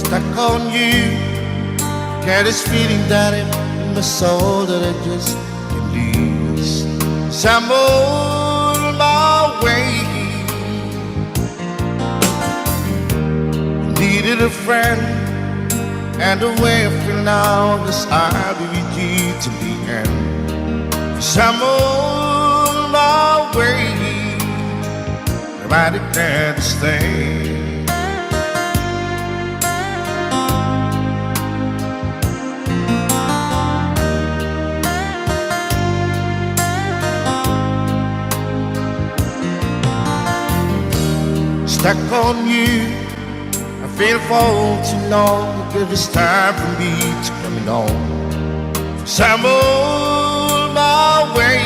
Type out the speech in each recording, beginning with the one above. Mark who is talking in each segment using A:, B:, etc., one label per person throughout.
A: stuck on you. Get this feeling that in my soul that I just can't lose. So I'm on my way. Needed a friend, and the way I feel now is I'll be with you to the end. So I'm on my way. Nobody can stay. Stuck on you, I feel for too long. Give this time for me to coming on. So I'm on my way.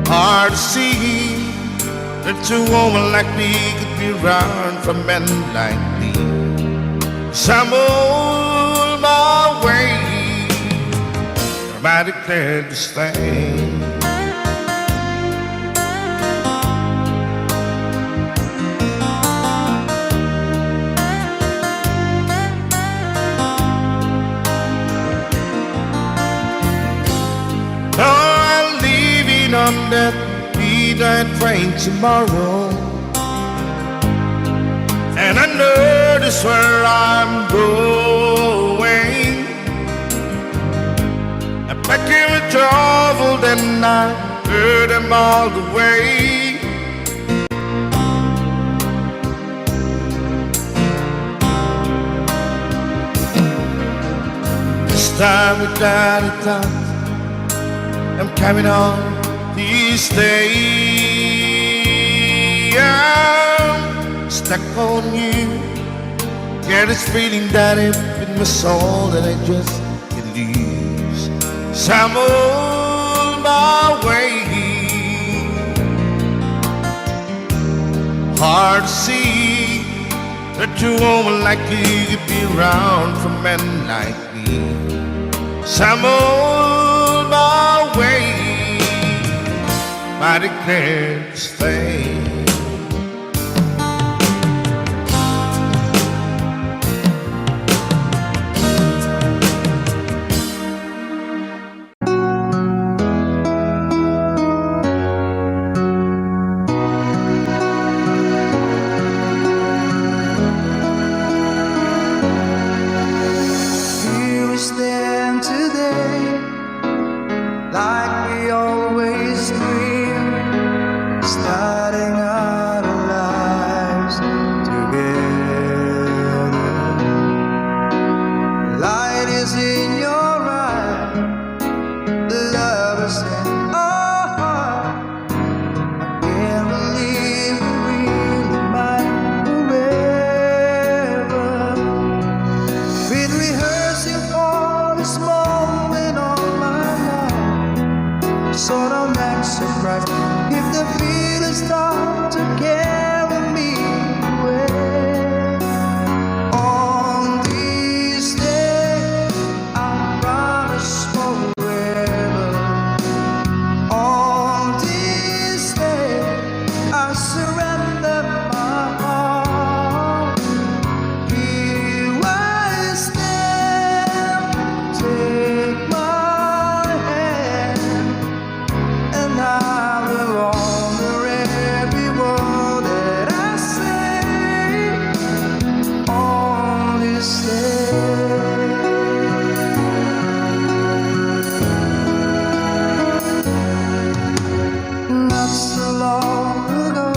A: Hard to see that a woman like me could be around for men like me. So I'm on my way. I declare this thing. On that midnight train tomorrow, and I know this where I'm going. I'm packing with trouble, then I heard them all the way. This time without a doubt, I'm coming on. These days I'm stuck on you. Get this feeling that it's in my soul that I just can't lose. So I'm on my way. Hard to see that a woman like you could be around for men like me. So I'm on my way. I declare to stay.
B: Here we stand today, like we always dreamed, starting our lives together. Light is in your eye, love is in our heart. I can't believe we really might forever. Been rehearsing for this moment all my life, so don't act surprised if the feelings start to carry me away. On this day, I promise forever. On this day, I surrender my heart. Here I stand, take my hand, and I will honor every word that I say on this day. Not so long ago,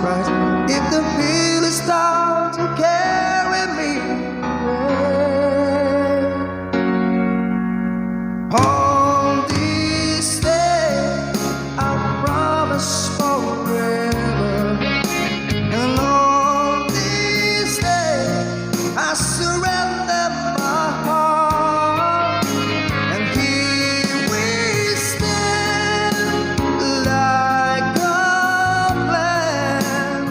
B: right. If the feelings start to carry me away, on this day I promise forever, and on this day I surrender my heart, and here we stand like a plan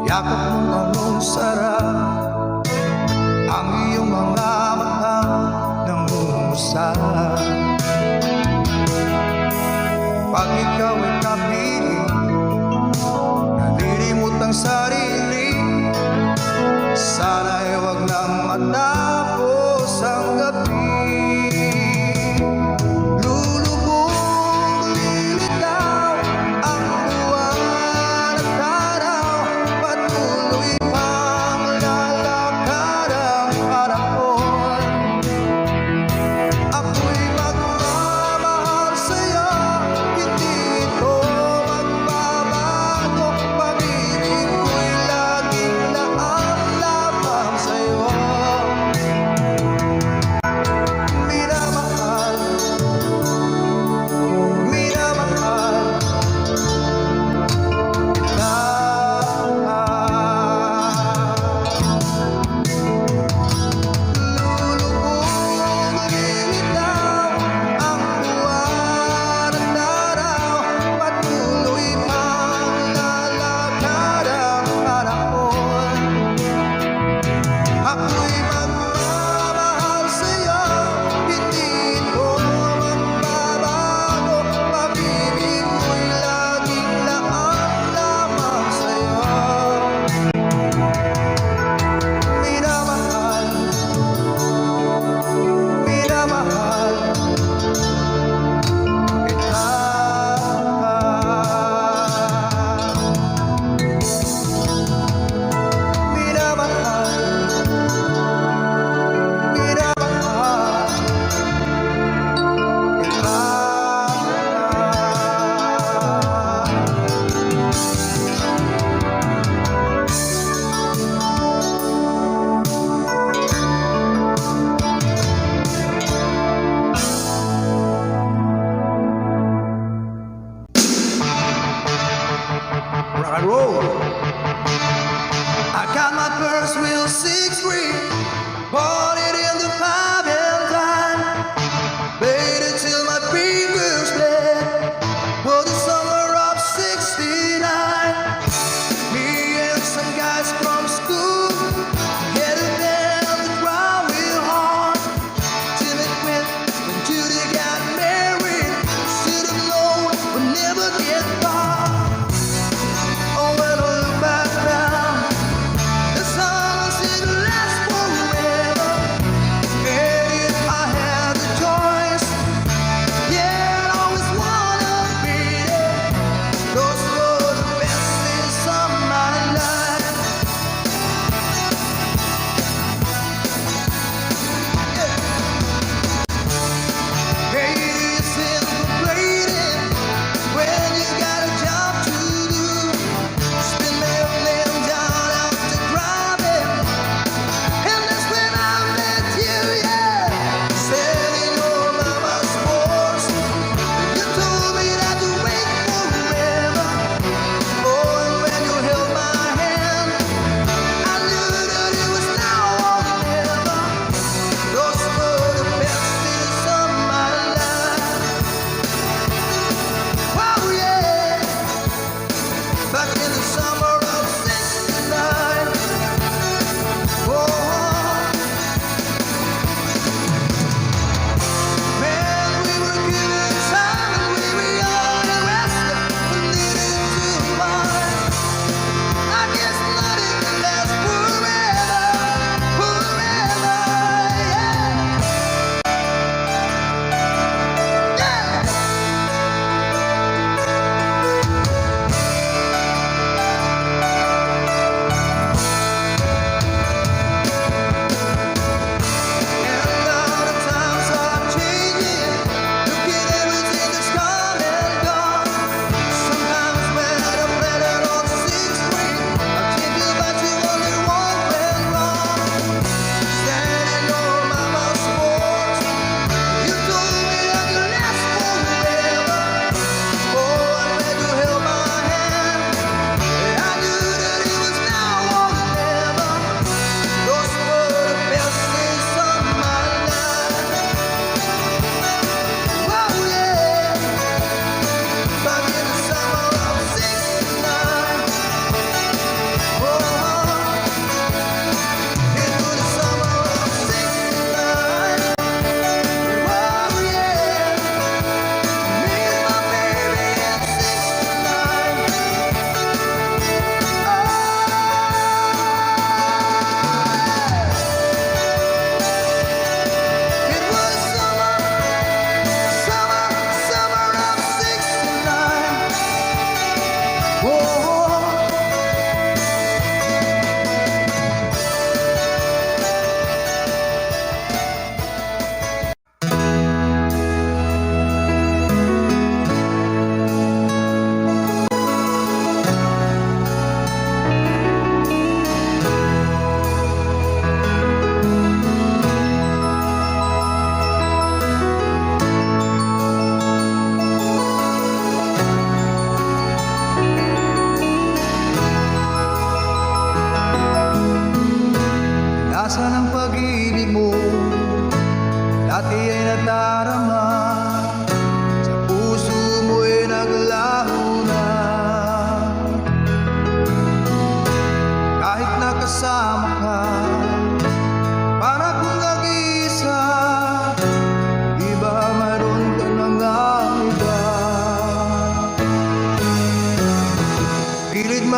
B: yakap mong anong sarap, ang iyong mga mata nangungusap. Pag ikaw ay kapiling, nalilimot ang sarili. Sana'y wag nang matapos ang gabi. Lulubog, lilitaw ang buwan at araw, patuloy pang lalakad ang panahon. Ako'y magmamahal sa'yo, hindi ito magbabago. Pag-ibig ko'y laging laan lamang sa'yo. Minamahal, minamahal kita. Lulubog, lilitaw ang buwan at araw, patuloy pang lalakad ang panahon. Ako'y magmamahal sa'yo, hindi ito magbabago. Pag-ibig ko'y laging laan lamang sa'yo. Minamahal, minamahal kita. Minamahal, minamahal kita. Rock and roll. I got my first real 6-3, bought it in the 5 and dime, played it till my fingers bled. Was the summer of '69. Me and some guys from school headed down the ground real hard till it went when Judy got married. Should have known we'd never get far. Oh, when I look back now, the summer didn't last forever.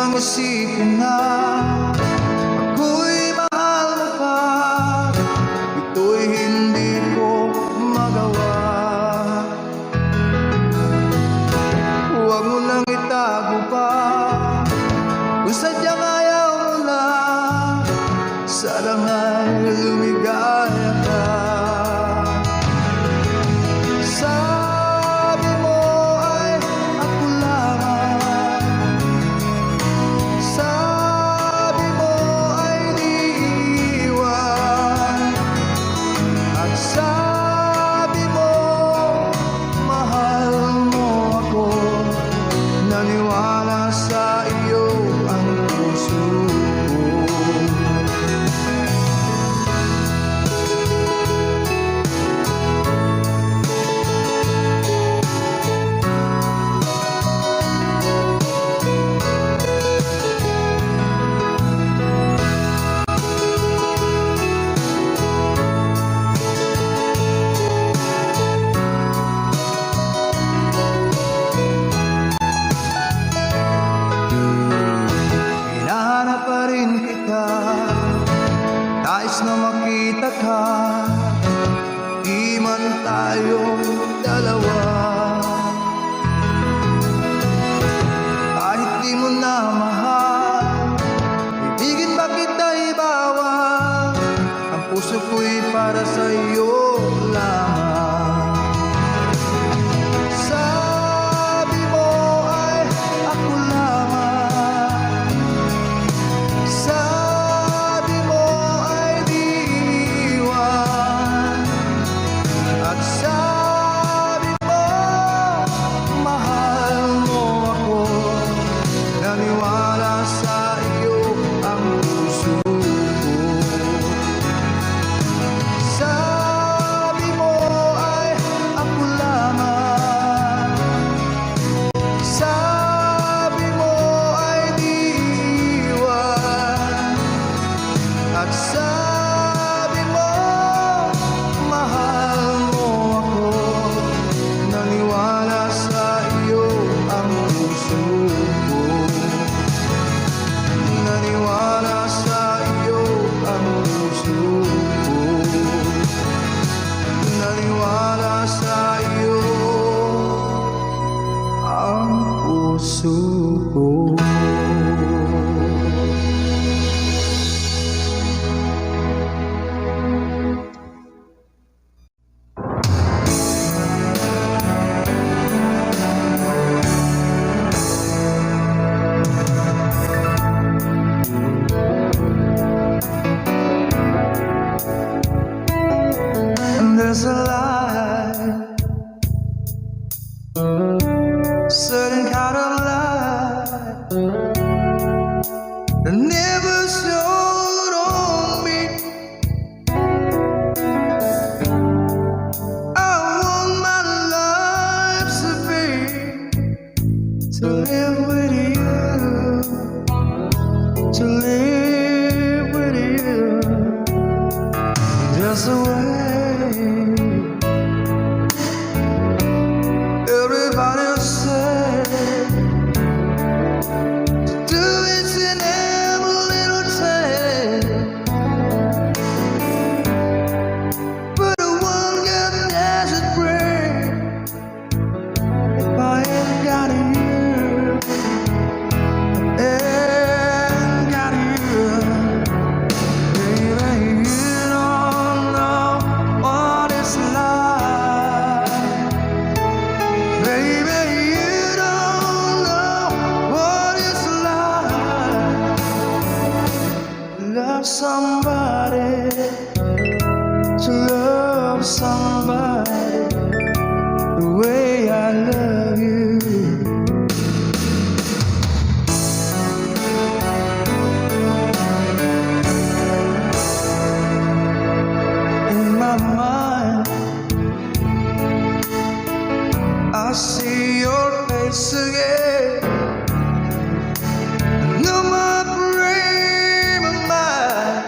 B: bang isipin na ako'y mahal mo pa? Ito'y hindi ko magawa. Huwag mo nang itago pa kung sadyang ayaw mo na. Sana nga'y lumigaya ka. Sabi mo ay ako lamang, sabi mo ay di iiwan, at sabi mo mahal mo ako. Naniwala sa iyo ang puso ko. Hinahanap pa rin kita, nais na makita ka. Di man tayong dalawa, kahit di mo na mahal, ibigin ba kita ibawang? Ang puso ko'y para sa iyo lamang. Sabi mo ay ako lamang, sabi mo ay di iiwan, at sabi mo mahal mo ako. Naniwala sa iyo ang puso ko. Sabi mo ay ako lamang, sabi mo ay di iiwan, at sabi mo mahal mo ako. Naniwala sa iyo ang puso ko. Naniwala sa iyo ang puso ko. Naniwala sa iyo ang puso ko. And there's a light, certain kind of light that never showed on me. I want my life to be, to live with you, to live with you. There's a way. Everybody say to do it in every little thing, but the one got desert brain. If I ain't got you, ain't got you, baby, you don't know what it's like. Baby, you don't know what it's like. Love somebody, to love somebody the way I love you. In my mind, I see your face again. No, my frame of mind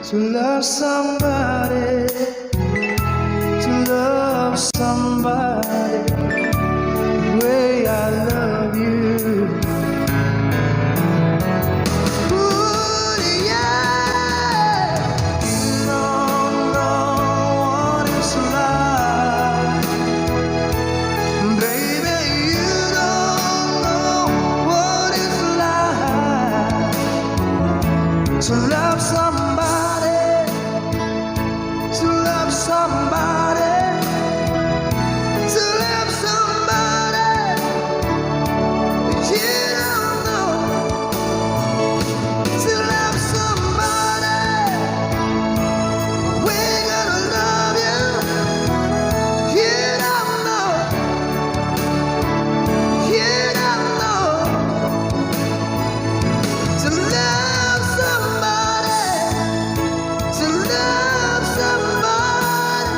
B: to love somebody, to love somebody the way I love you. Ooh, yeah. You don't know what it's like, baby. You don't know what it's like to love somebody, to love somebody, to love somebody. You don't know, to love somebody. We're gonna love you. You don't know, you don't know, to love somebody, to love somebody.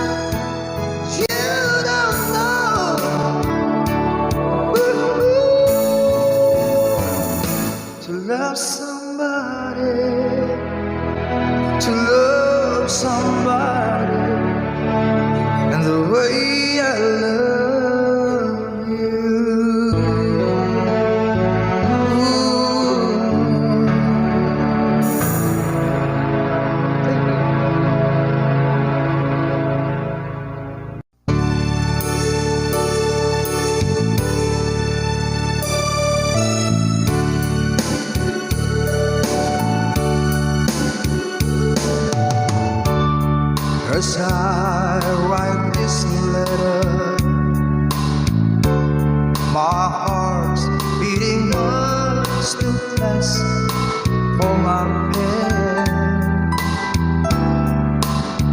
B: You don't know. To love somebody, to love somebody, and the way I love you. As I write this letter, my heart's beating much too fast for my pen.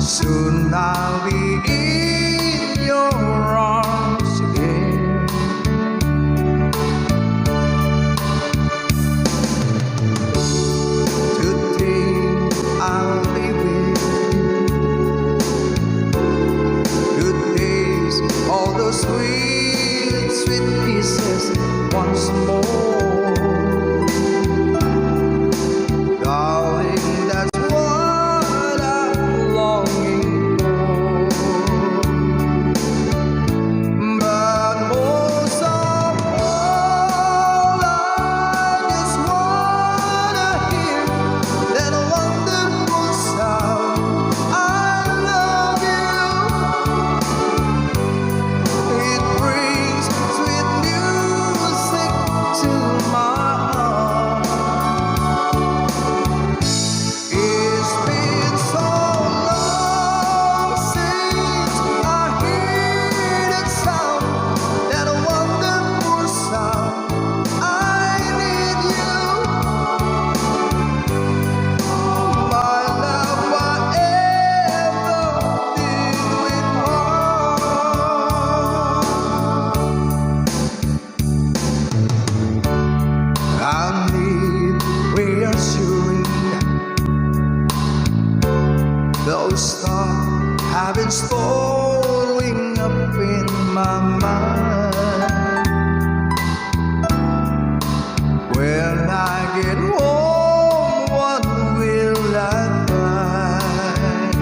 B: Soon I'll be in your arms again. Today I'll be with good days, all those sweet, sweet kisses once more. Darling, that's what I'm longing for. But most of all, I just wanna hear that wonderful sound. I love you. It brings sweet music to my heart. It's been so long since I heard that sound, that wonderful sound. I need you, my love, whatever did with I need reassuring. Those thoughts have been storing up in my mind. When I get home, what will I find?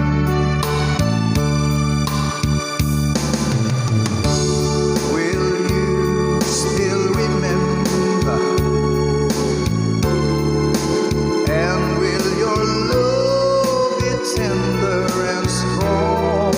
B: Will you still remember? And will your love be tender and strong?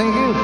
B: Thank you.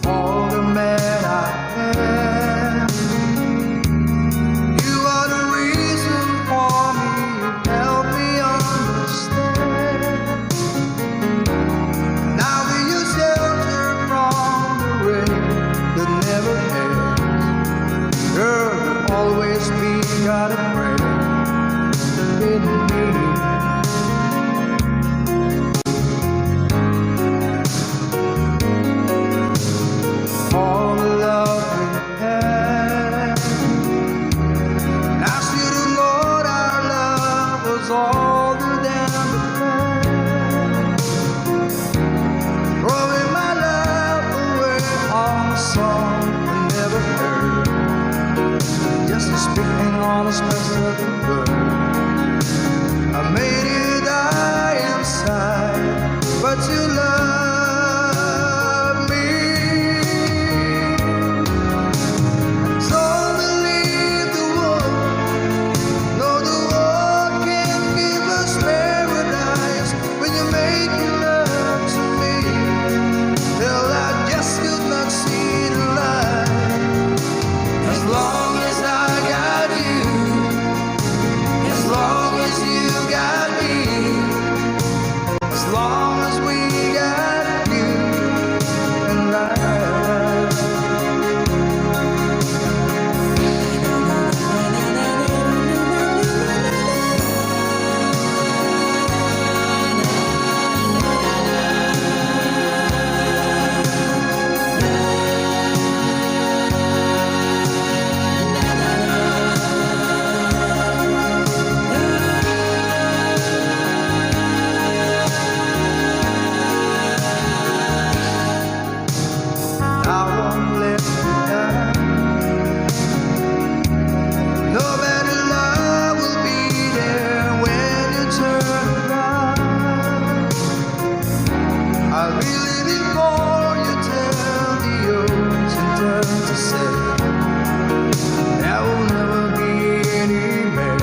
B: All the man I am, you are the reason for me. You help me understand. Now that you shelter from the rain that never ends, girl, you'll always be got a friend in me. All the love we had, and I should have known our love was older than the past. Throwing my love away on a song I never heard, just speaking on a special word. I made you die inside, but you love me. Don't believe the world. No, the world can't give us paradise when you're making love to me. Well, I just could not see the light. As long as I got you, as long as you got me, as long as we got you and I. I won't let you down. No better love will be there when you turn around. I really before you tell the ocean turn to say there will never be any man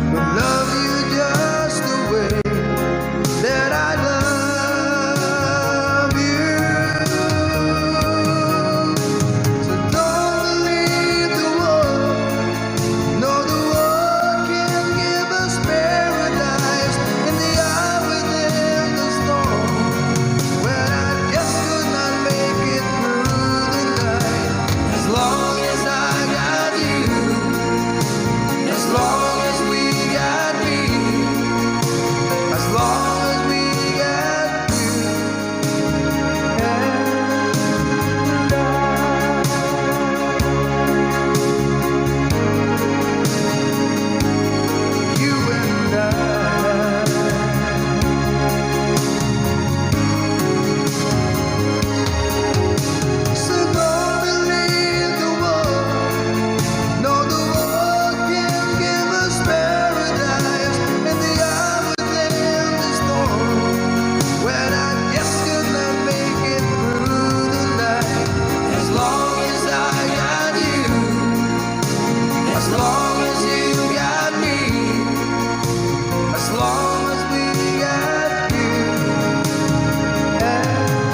B: who love you just the way that I love you. So don't believe the world. No, the world can't give us paradise in the hour within the storm. When I just could not make it through the night. As long as I got you, as long as we got me, as long as we got you and you and I. So don't believe the world. No, the world can't give us paradise in the hour within the storm. When I just could not make it through the night. As long as I got you, as long as you got me, as long as we got you and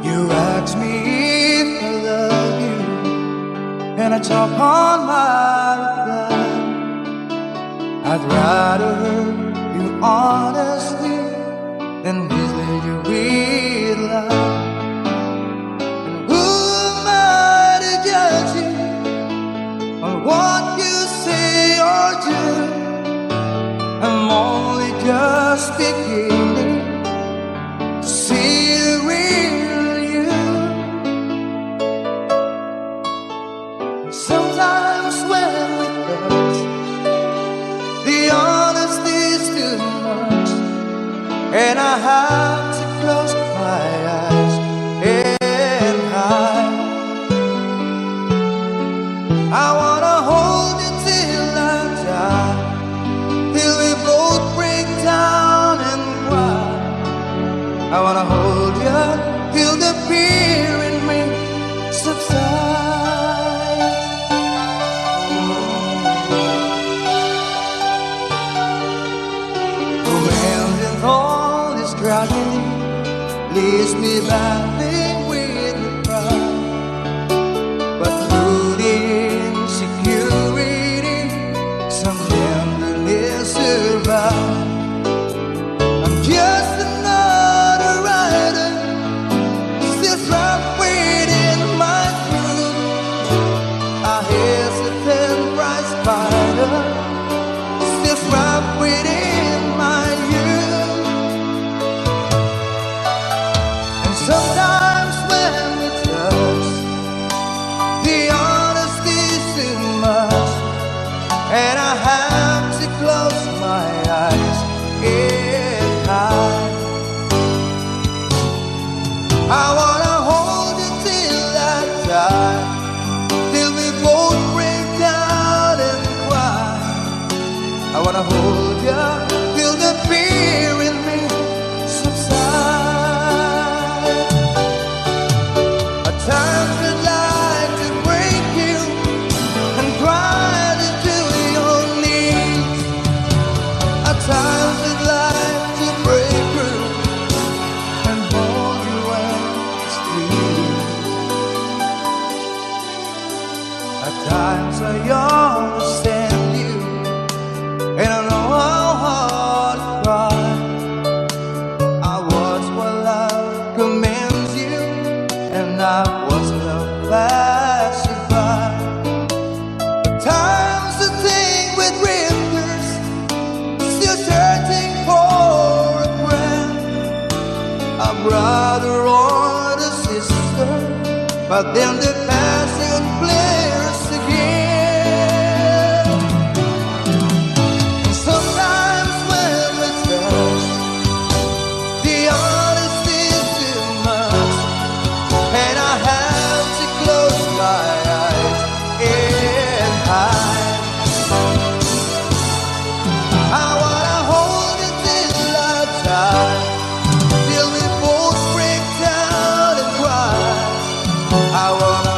B: you ask me if I love you, and I talk on my reply. I'd rather hurt you honestly and visit you with love. And who am I to judge you on what you say or do? I'm only just beginning to see the real you. And sometimes when we touch, the honesty's too much, and I have to close my eyes and hide. I wanna hold you till I die, till we both break down and cry. I wanna hold you till the fear in me subsides. Romance and all this tragedy leaves me battling with the pride, but through the insecurity, some tenderness survives. I'm just another rider, still trapped within my groove. A hesitant bright spider, still trapped within my youth. And sometimes when we touch, the honesty's too much, and I have to close my eyes and hide. I wanna hold you till I die, till we both break down and cry. I wanna hold you till the fear in me subsides. At times I'd like to break you and cry to your knees. At times I'd like to break through and hold you and squeeze. At times I understand you, and I know how hard to cry. I was what love commands you, and I was love passing by. At times I think with drifters, still searching for a friend, a brother or a sister, but then the passion flares again. And sometimes when we touch, the honesty's too much, and I have to close my eyes and hide. I wanna hold you till I die, till we both break down and cry. I wanna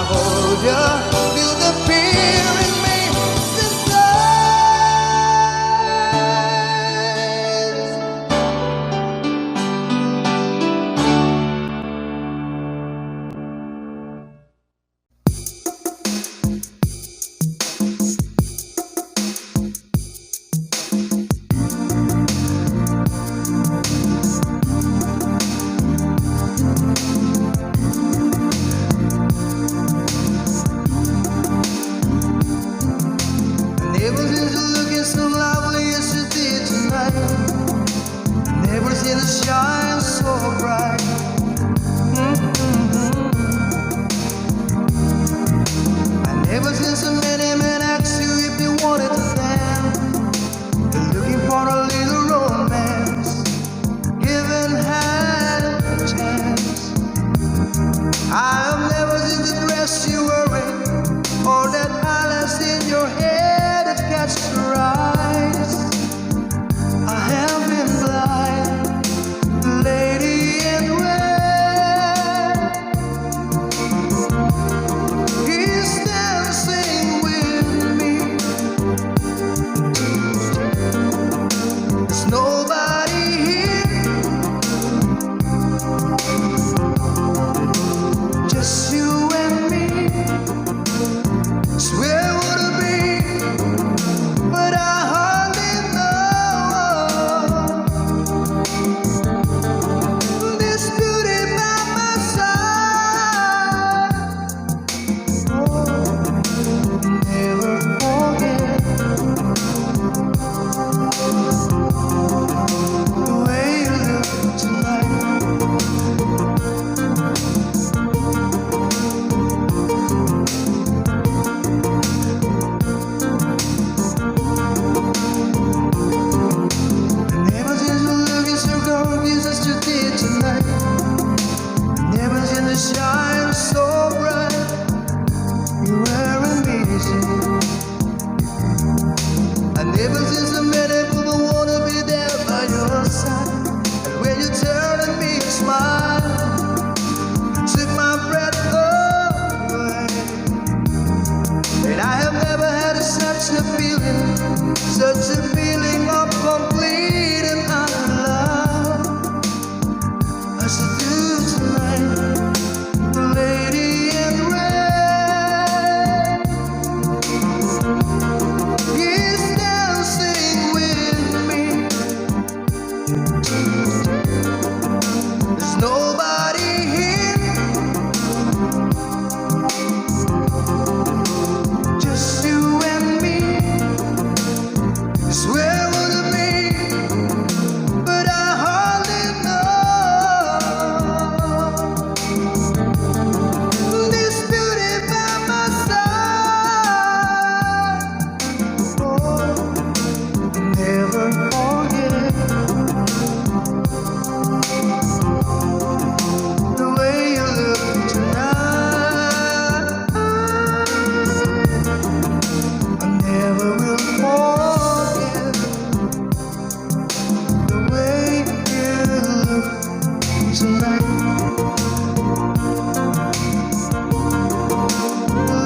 B: side, and when you turned at me and smiled, you took my breath away. And I have never had such a feeling of complete and utter love as I do tonight, the lady in red is dancing with me. There's nobody here, just you and me. It's where would it be, but I hardly know this beauty by my side. Oh, never forget the way you look tonight. I never will forget the way you look tonight.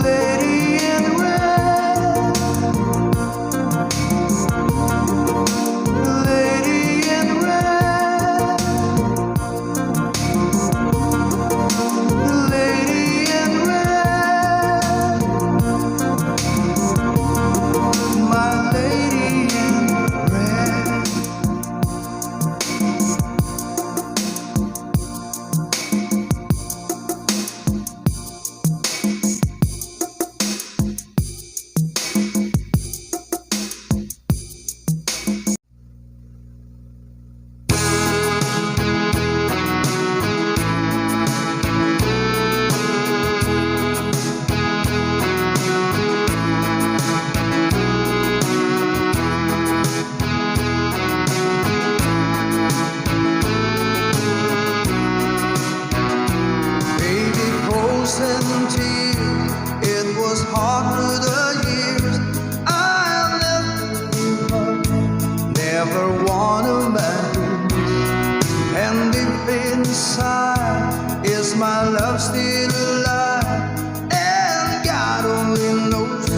B: Lady in red, lady in red, lady in red, my lady in red. Baby, frozen tears, it was hard through the years. I'll never give up, never wanna lose. And deep inside, is my love still alive? And God only knows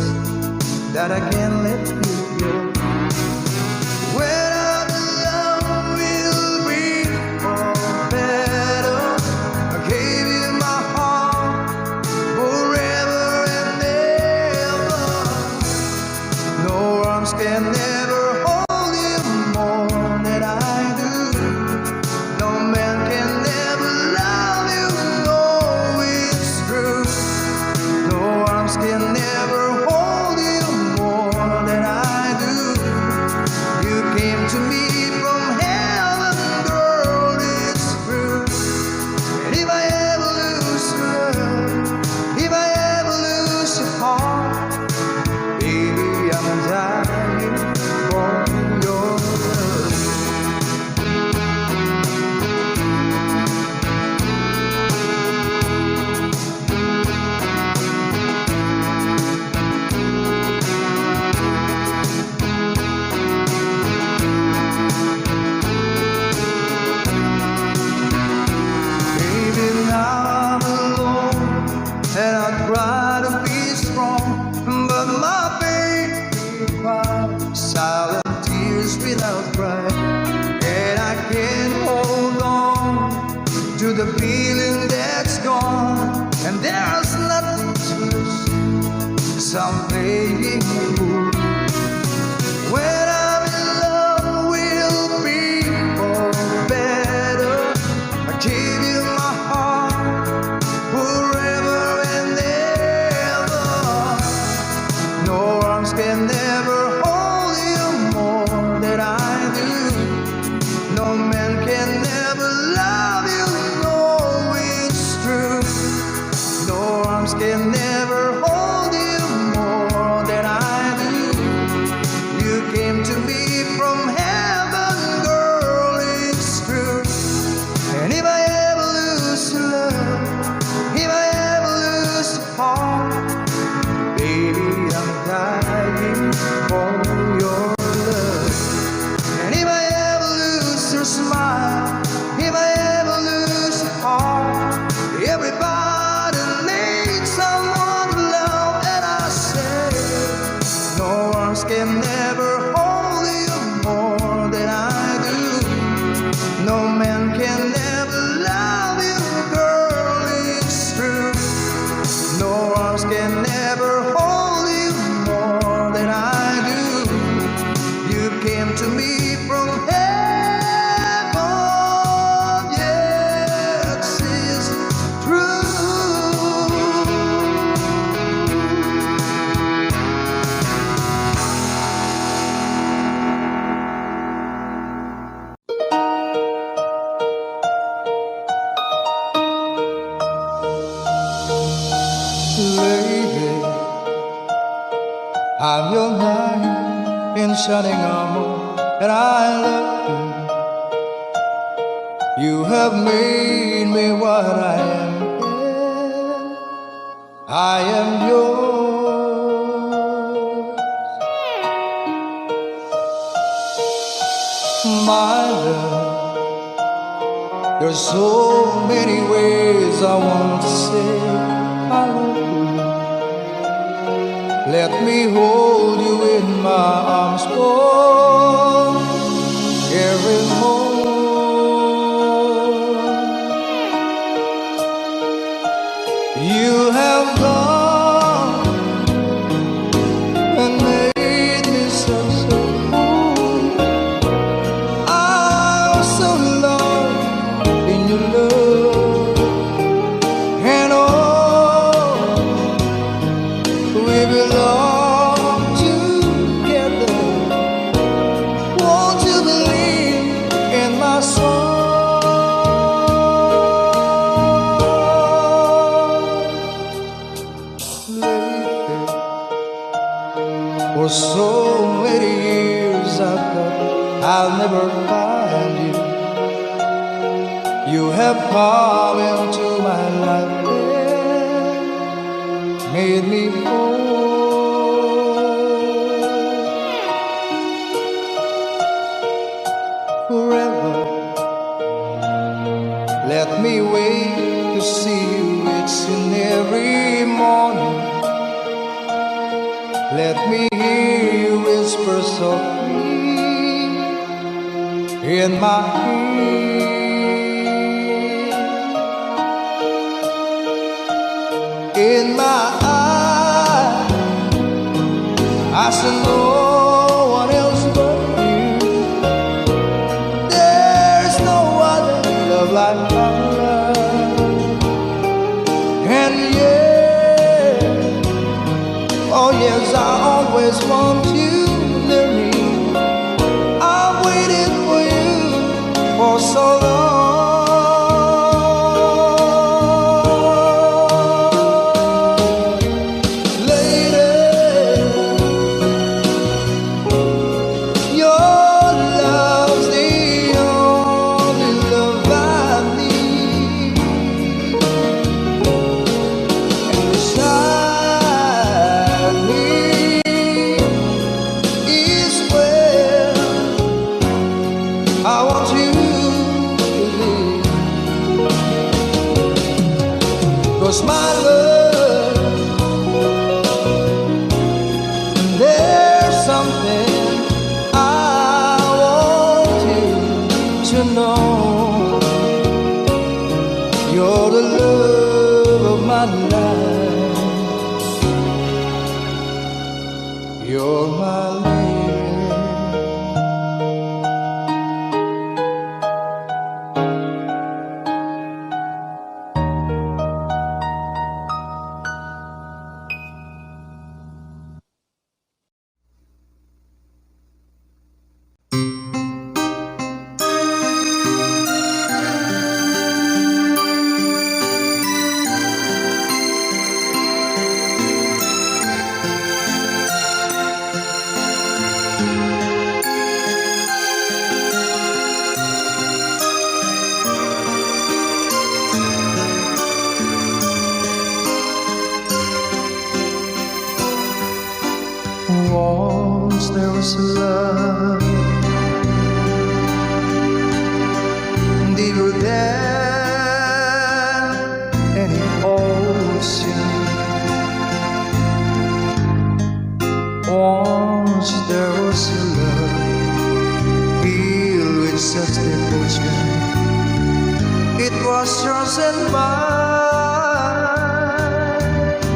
B: that I can't let you go. When I'm alone, we'll be for better. I gave you my heart forever and ever. No arms can never hold you more than I do. No man can never love you, no, it's true. No arms can never hold you more than I do. You came to me from heaven, girl, it's true. And if I ever lose love, if I ever lose your heart, baby, I'm dying for your love. Baby, now I'm alone, and I try to be strong, but my baby cries silent tears without cry, and I can't hold on to the feeling that's gone, and there's nothing to lose, 'cause I'm playing the fool. When I'm in love, we'll be for better. I give you my heart forever and ever. No arms can never hold you more than I do. No man can never love you, no, it's true. No arms can never hold you more than I No man can ever love you, girl, it's true. No arms can ever hold you more than I do. You came to me from heaven, yes, it's true. Lady, I'm your knight in shining armor, and I love you. You have made me what I am. I am yours, my love. There's so many ways I want to say I love you. Let me hold you in my arms for every moment. You have gone and made me so cool. I'm so lost in your love, and we belong together. Won't you believe in my song? Lately, for so many years I thought I'll never find you. You have come into my life and made me whole. Forever, let me wait to see you. It's in every morning. Let me hear you whisper softly in my ear. In my eyes, I see no one else but you. There's no other love like my love. And yeah, oh yes, I always want you near me. I've waited for you for so long. I want you to live, 'cause my love, there's something I want you to know. You're the love of my life. You're my lady. was yours and mine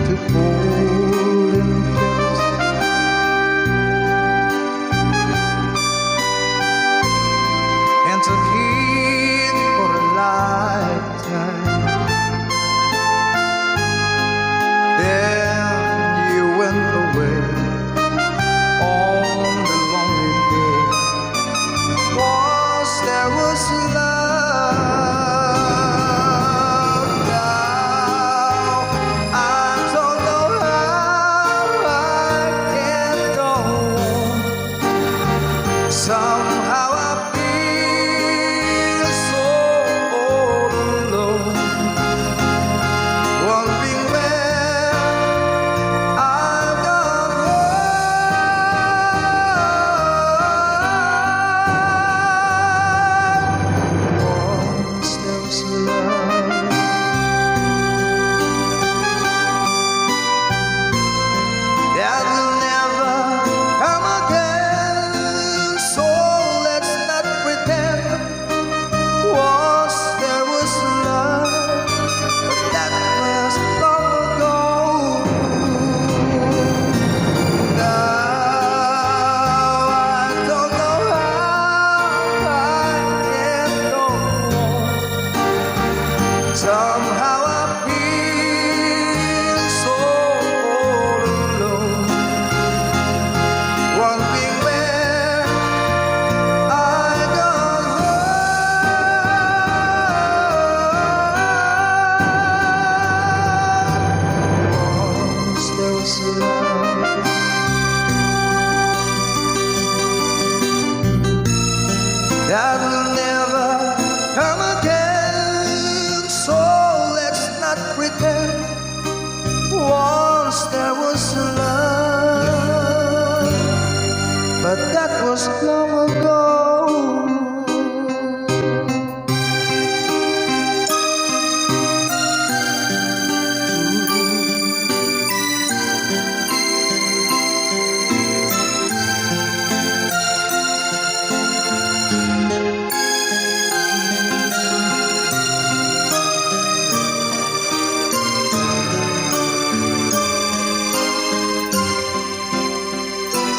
B: to hold and kiss. And to keep for a lifetime. Then you went away on the lonely day. Was there was love. Now I don't know how I can go on. Somehow I feel so all alone, wondering where I've gone wrong. Once there was love that will never come again, so let's not pretend. Was there was love, but that was long ago. Now I don't know how I can go on. Somehow I feel so all alone, wondering where I gone wrong. Once there was love that will never come again, so let's not pretend. Once there was love, but that was long ago.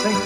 B: Sing.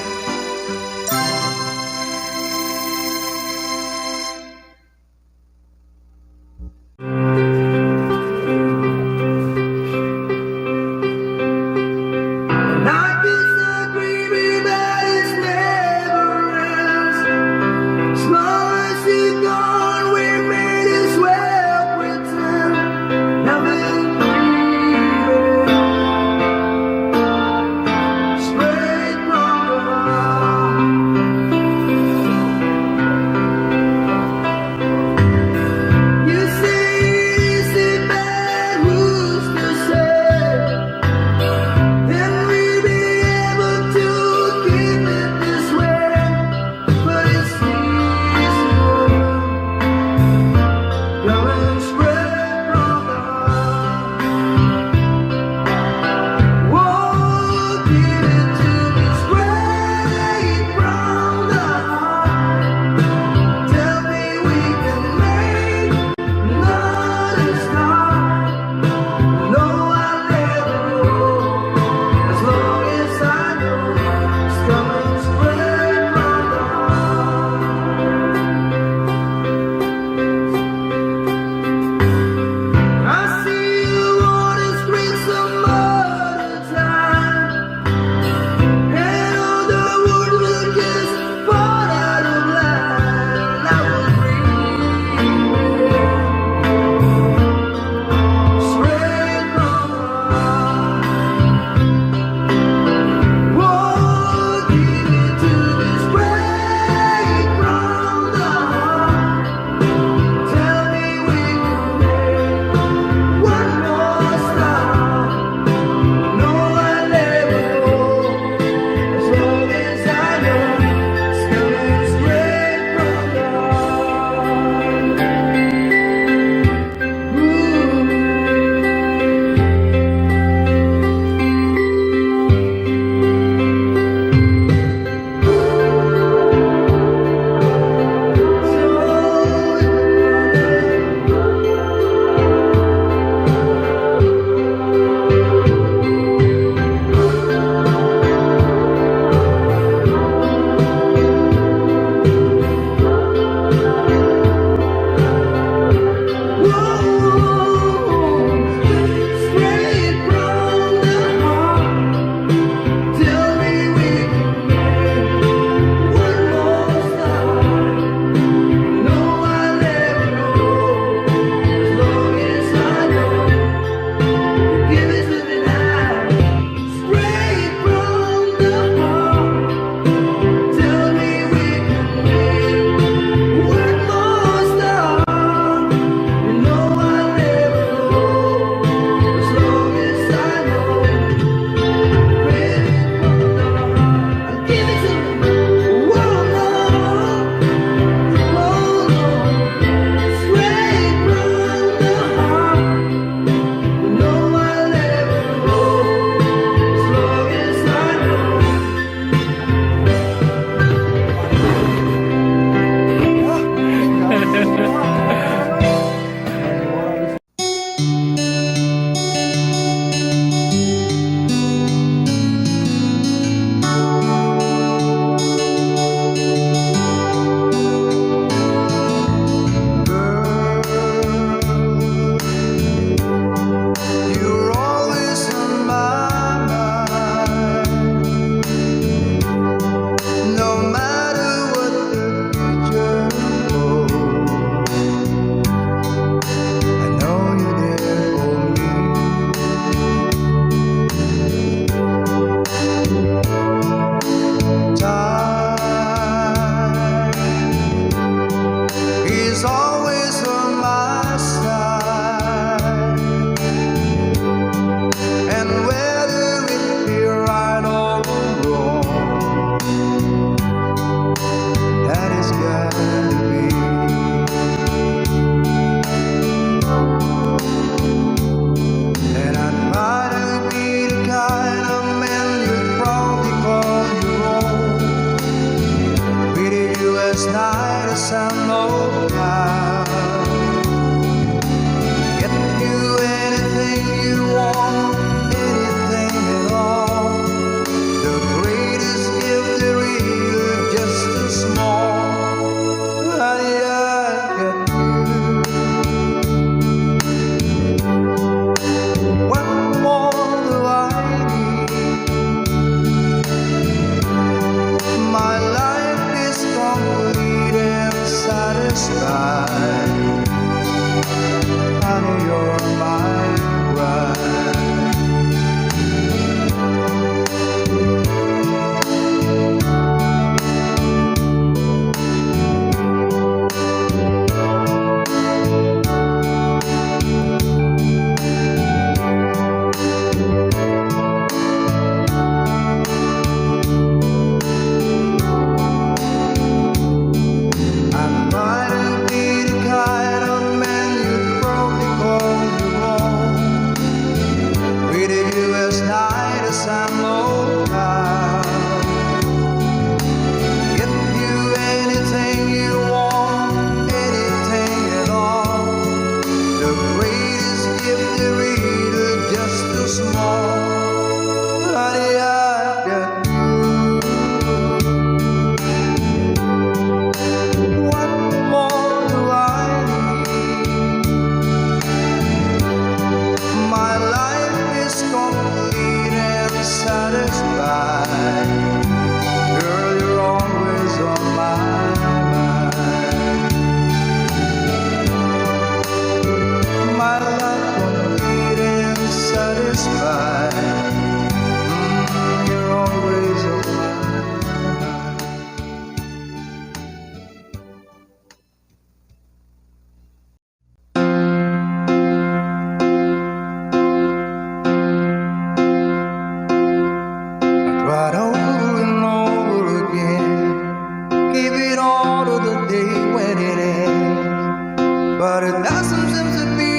B: but it doesn't seem to be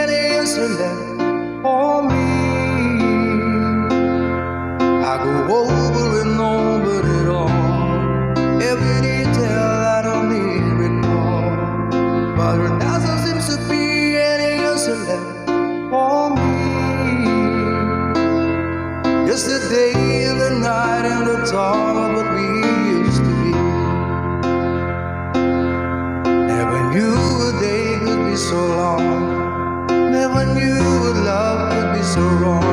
B: any answer left for me. I go over and over it all, every detail I don't need recall, but it doesn't seem to be any answer left for me. Yesterday and the night and the thought of what we used to be. Never knew a day could be so long. Never knew a love could be so wrong.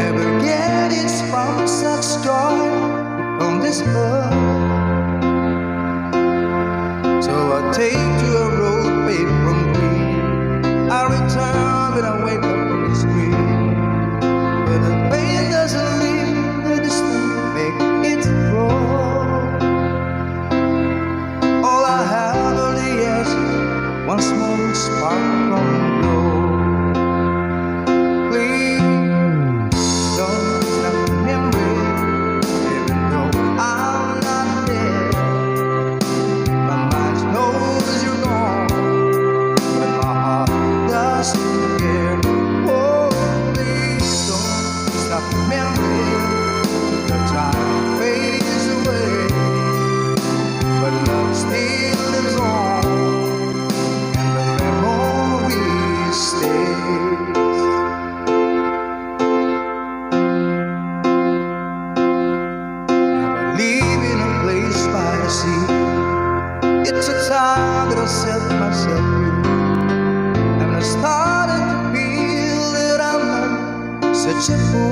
B: Never get it from such joy from this love. So I take to a road paved from green. I return when I wake up from the screen. But the pain doesn't leave the distance to make it grow. All I have are the years, one small spark from the glow. Please don't stop the memory, even though I'm not there. My mind knows you're gone, but my heart doesn't care. Oh, please don't stop the memory. The time fades away, but love still lives on, and the memory stays. Now I live in a place by the sea. It's a time that I set myself free, and I started to feel that I'm not such a fool.